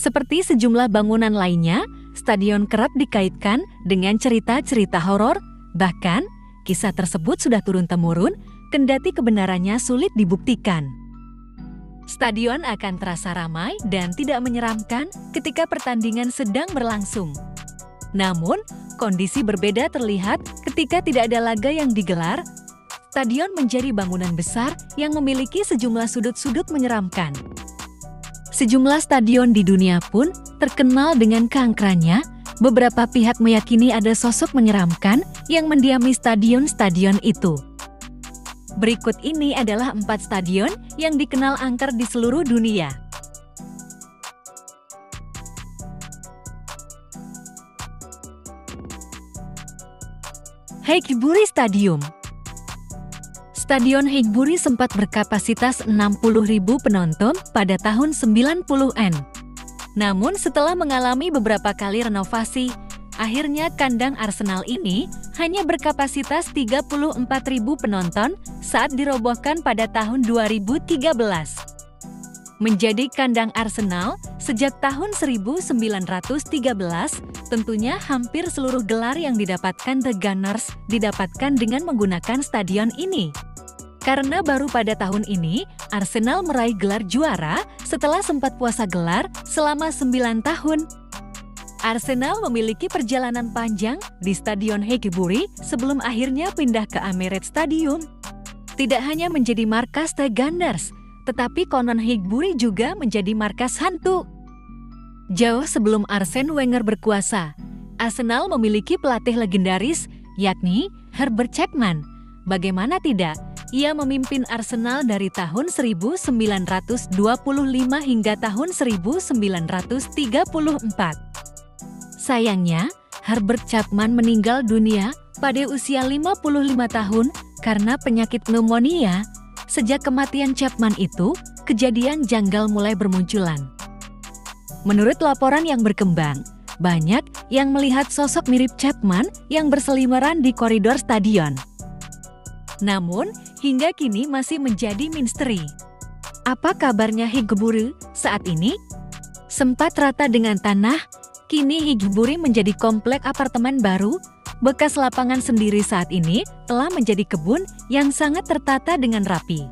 Seperti sejumlah bangunan lainnya, stadion kerap dikaitkan dengan cerita-cerita horor, bahkan kisah tersebut sudah turun-temurun, kendati kebenarannya sulit dibuktikan. Stadion akan terasa ramai dan tidak menyeramkan ketika pertandingan sedang berlangsung. Namun, kondisi berbeda terlihat ketika tidak ada laga yang digelar. Stadion menjadi bangunan besar yang memiliki sejumlah sudut-sudut menyeramkan. Sejumlah stadion di dunia pun terkenal dengan keangkerannya. Beberapa pihak meyakini ada sosok menyeramkan yang mendiami stadion-stadion itu. Berikut ini adalah 4 stadion yang dikenal angker di seluruh dunia. Highbury Stadium. Stadion Highbury sempat berkapasitas 60.000 penonton pada tahun 90-an. Namun setelah mengalami beberapa kali renovasi, akhirnya kandang Arsenal ini hanya berkapasitas 34.000 penonton saat dirobohkan pada tahun 2013. Menjadi kandang Arsenal sejak tahun 1913, tentunya hampir seluruh gelar yang didapatkan The Gunners didapatkan dengan menggunakan stadion ini. Karena baru pada tahun ini, Arsenal meraih gelar juara setelah sempat puasa gelar selama 9 tahun. Arsenal memiliki perjalanan panjang di Stadion Highbury sebelum akhirnya pindah ke Emirates Stadium. Tidak hanya menjadi markas The Gunners, tetapi konon Highbury juga menjadi markas hantu. Jauh sebelum Arsene Wenger berkuasa, Arsenal memiliki pelatih legendaris, yakni Herbert Chapman. Bagaimana tidak, ia memimpin Arsenal dari tahun 1925 hingga tahun 1934. Sayangnya, Herbert Chapman meninggal dunia pada usia 55 tahun karena penyakit pneumonia. Sejak kematian Chapman itu, kejadian janggal mulai bermunculan. Menurut laporan yang berkembang, banyak yang melihat sosok mirip Chapman yang berseliweran di koridor stadion. Namun, hingga kini masih menjadi misteri. Apa kabarnya Highbury saat ini? Sempat rata dengan tanah, kini Highbury menjadi komplek apartemen baru. Bekas lapangan sendiri saat ini telah menjadi kebun yang sangat tertata dengan rapi.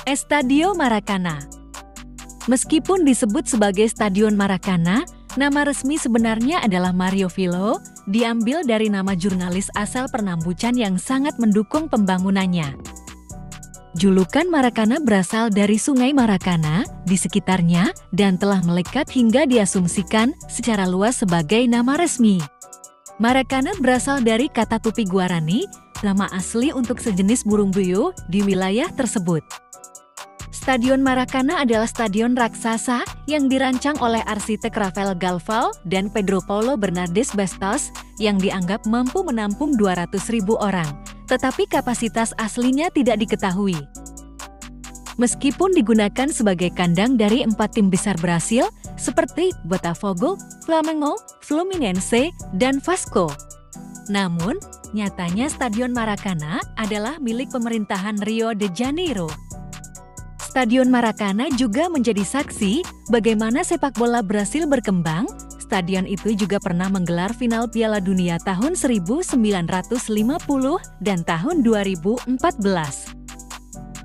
Estadio Maracana. Meskipun disebut sebagai Stadion Maracana, nama resmi sebenarnya adalah Mario Filho, diambil dari nama jurnalis asal Pernambucan yang sangat mendukung pembangunannya. Julukan Maracana berasal dari Sungai Maracana di sekitarnya dan telah melekat hingga diasumsikan secara luas sebagai nama resmi. Maracana berasal dari kata Tupi Guarani, nama asli untuk sejenis burung beo di wilayah tersebut. Stadion Maracana adalah stadion raksasa yang dirancang oleh arsitek Rafael Galvão dan Pedro Paulo Bernardes Bastos yang dianggap mampu menampung 200.000 orang, tetapi kapasitas aslinya tidak diketahui. Meskipun digunakan sebagai kandang dari 4 tim besar Brasil seperti Botafogo, Flamengo, Fluminense, dan Vasco. Namun, nyatanya Stadion Maracana adalah milik pemerintahan Rio de Janeiro. Stadion Maracana juga menjadi saksi bagaimana sepak bola Brasil berkembang. Stadion itu juga pernah menggelar final Piala Dunia tahun 1950 dan tahun 2014.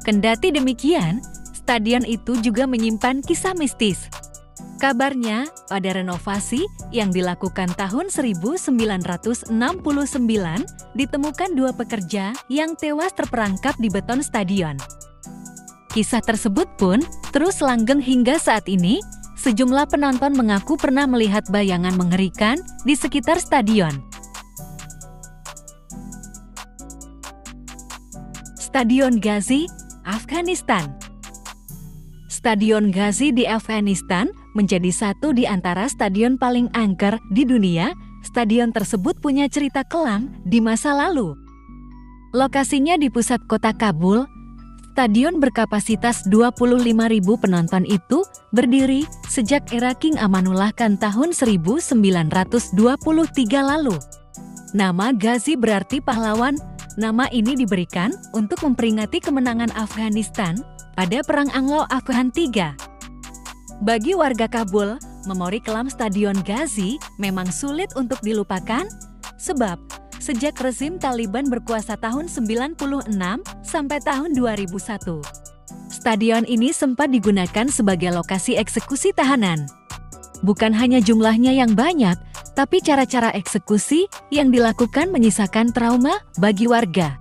Kendati demikian, stadion itu juga menyimpan kisah mistis. Kabarnya, pada renovasi yang dilakukan tahun 1969, ditemukan 2 pekerja yang tewas terperangkap di beton stadion. Kisah tersebut pun terus langgeng hingga saat ini. Sejumlah penonton mengaku pernah melihat bayangan mengerikan di sekitar stadion. Stadion Ghazi, Afghanistan. Stadion Ghazi di Afghanistan menjadi satu di antara stadion paling angker di dunia. Stadion tersebut punya cerita kelam di masa lalu. Lokasinya di pusat kota Kabul. Stadion berkapasitas 25.000 penonton itu berdiri sejak era King Amanullah Khan tahun 1923 lalu. Nama Ghazi berarti pahlawan Nama ini diberikan untuk memperingati kemenangan Afghanistan pada Perang Anglo-Afghan III. Bagi warga Kabul, memori kelam Stadion Ghazi memang sulit untuk dilupakan, sebab sejak rezim Taliban berkuasa tahun 96 sampai tahun 2001. Stadion ini sempat digunakan sebagai lokasi eksekusi tahanan. Bukan hanya jumlahnya yang banyak, tapi cara-cara eksekusi yang dilakukan menyisakan trauma bagi warga.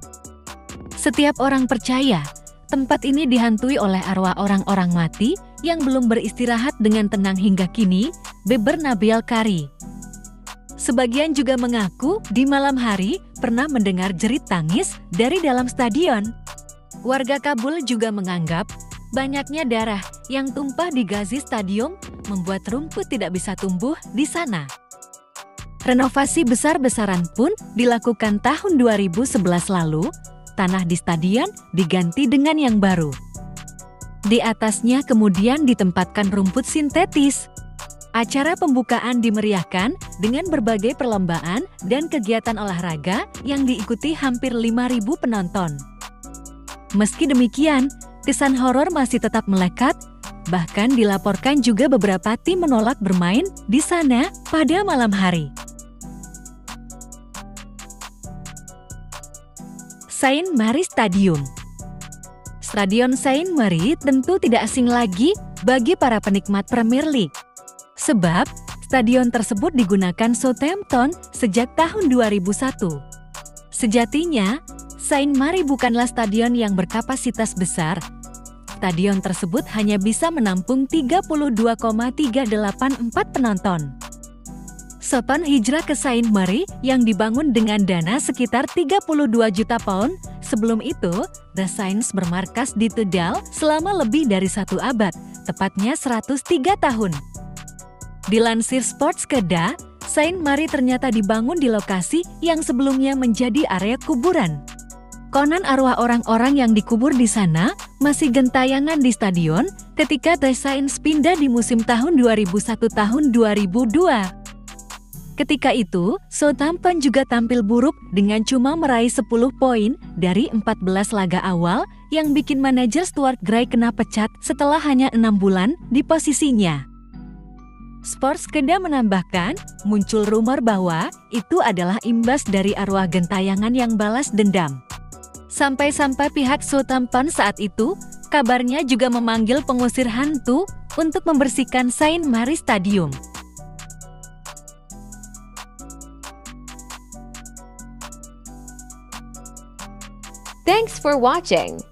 Setiap orang percaya, tempat ini dihantui oleh arwah orang-orang mati yang belum beristirahat dengan tenang hingga kini, beber Nabil Kari. Sebagian juga mengaku di malam hari pernah mendengar jerit tangis dari dalam stadion. Warga Kabul juga menganggap banyaknya darah yang tumpah di Ghazi Stadium membuat rumput tidak bisa tumbuh di sana. Renovasi besar-besaran pun dilakukan tahun 2011 lalu, tanah di stadion diganti dengan yang baru. Di atasnya kemudian ditempatkan rumput sintetis. Acara pembukaan dimeriahkan dengan berbagai perlombaan dan kegiatan olahraga yang diikuti hampir 5.000 penonton. Meski demikian, kesan horor masih tetap melekat, bahkan dilaporkan juga beberapa tim menolak bermain di sana pada malam hari. Saint Mary Stadium. Stadion Saint Mary tentu tidak asing lagi bagi para penikmat Premier League. Sebab, stadion tersebut digunakan Southampton sejak tahun 2001. Sejatinya, Saint Mary bukanlah stadion yang berkapasitas besar. Stadion tersebut hanya bisa menampung 32,384 penonton. Sopan hijrah ke Saint Mary yang dibangun dengan dana sekitar 32 juta pound. Sebelum itu, The Saints bermarkas di Teddal selama lebih dari 1 abad, tepatnya 103 tahun. Dilansir Sportskeda, Saint Mary ternyata dibangun di lokasi yang sebelumnya menjadi area kuburan. Konon arwah orang-orang yang dikubur di sana masih gentayangan di stadion ketika The Saints pindah di musim tahun 2001 tahun 2002. Ketika itu, Southampton juga tampil buruk dengan cuma meraih 10 poin dari 14 laga awal yang bikin manajer Stuart Gray kena pecat setelah hanya 6 bulan di posisinya. Sportskeda menambahkan, muncul rumor bahwa itu adalah imbas dari arwah gentayangan yang balas dendam. Sampai-sampai pihak Southampton saat itu, kabarnya juga memanggil pengusir hantu untuk membersihkan Saint Mary Stadium. Thanks for watching.